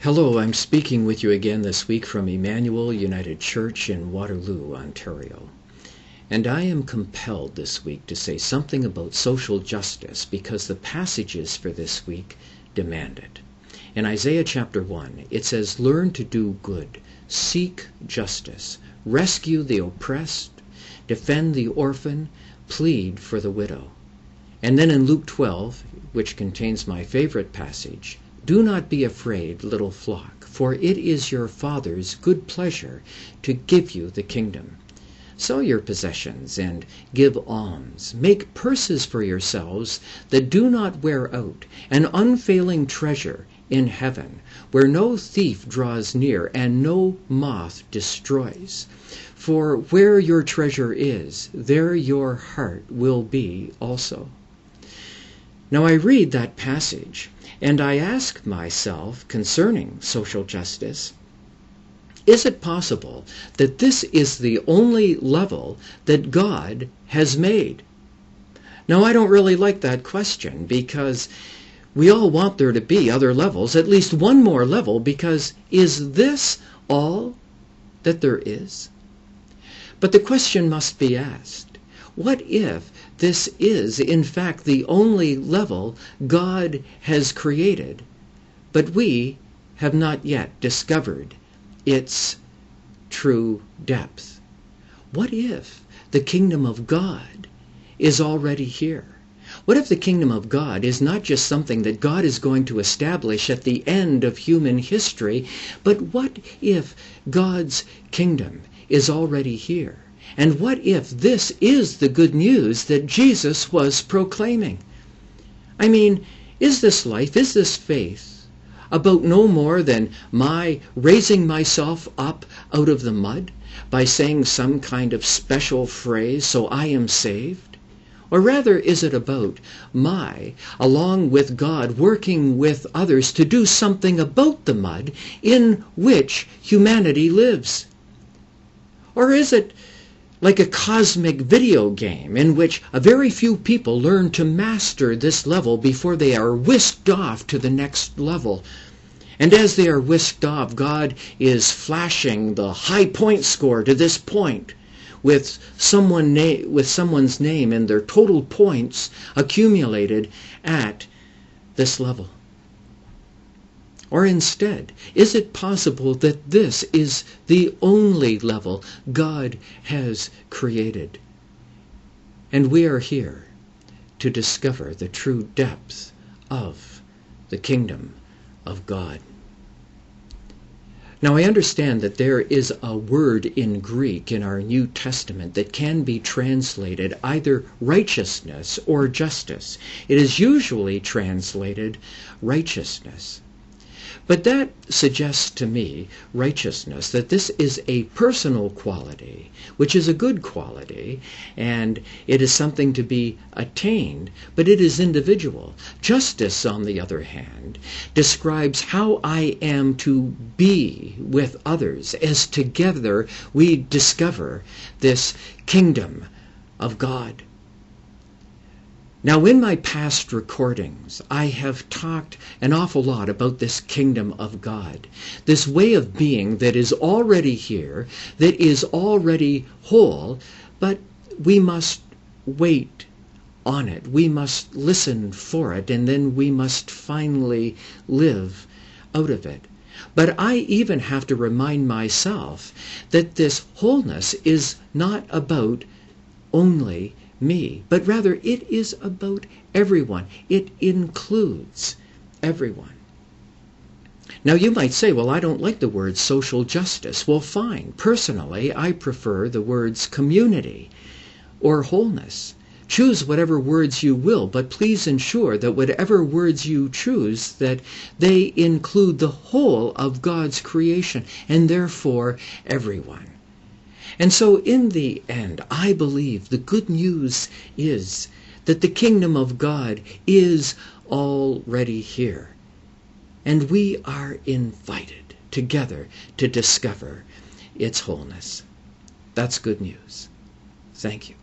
Hello, I'm speaking with you again this week from Emmanuel United Church in Waterloo, Ontario. And I am compelled this week to say something about social justice because the passages for this week demand it. In Isaiah chapter 1, it says, "Learn to do good, seek justice, rescue the oppressed, defend the orphan, plead for the widow." And then in Luke 12, which contains my favorite passage, "Do not be afraid, little flock, for it is your Father's good pleasure to give you the kingdom. Sell your possessions and give alms. Make purses for yourselves that do not wear out, an unfailing treasure in heaven, where no thief draws near and no moth destroys. For where your treasure is, there your heart will be also." Now I read that passage, and I ask myself concerning social justice, is it possible that this is the only level that God has made? Now I don't really like that question because we all want there to be other levels, at least one more level, because is this all that there is? But the question must be asked, what if this is, in fact, the only level God has created, but we have not yet discovered its true depth? What if the kingdom of God is already here? What if the kingdom of God is not just something that God is going to establish at the end of human history, but what if God's kingdom is already here? And what if this is the good news that Jesus was proclaiming? I mean, is this life, is this faith about no more than my raising myself up out of the mud by saying some kind of special phrase, "so I am saved"? Or rather, is it about my, along with God, working with others to do something about the mud in which humanity lives? Or is it like a cosmic video game in which a very few people learn to master this level before they are whisked off to the next level? And as they are whisked off, God is flashing the high point score to this point with someone's name and their total points accumulated at this level. Or instead, is it possible that this is the only level God has created? And we are here to discover the true depth of the kingdom of God. Now I understand that there is a word in Greek in our New Testament that can be translated either righteousness or justice. It is usually translated righteousness. But that suggests to me, righteousness, that this is a personal quality, which is a good quality, and it is something to be attained, but it is individual. Justice, on the other hand, describes how I am to be with others, as together we discover this kingdom of God. Now, in my past recordings, I have talked an awful lot about this kingdom of God, this way of being that is already here, that is already whole, but we must wait on it. We must listen for it, and then we must finally live out of it. But I even have to remind myself that this wholeness is not about only me, but rather it is about everyone. It includes everyone. Now you might say, well, I don't like the word social justice. Well, fine. Personally, I prefer the words community or wholeness. Choose whatever words you will, but please ensure that whatever words you choose, that they include the whole of God's creation, and therefore everyone. And so in the end, I believe the good news is that the kingdom of God is already here. And we are invited together to discover its wholeness. That's good news. Thank you.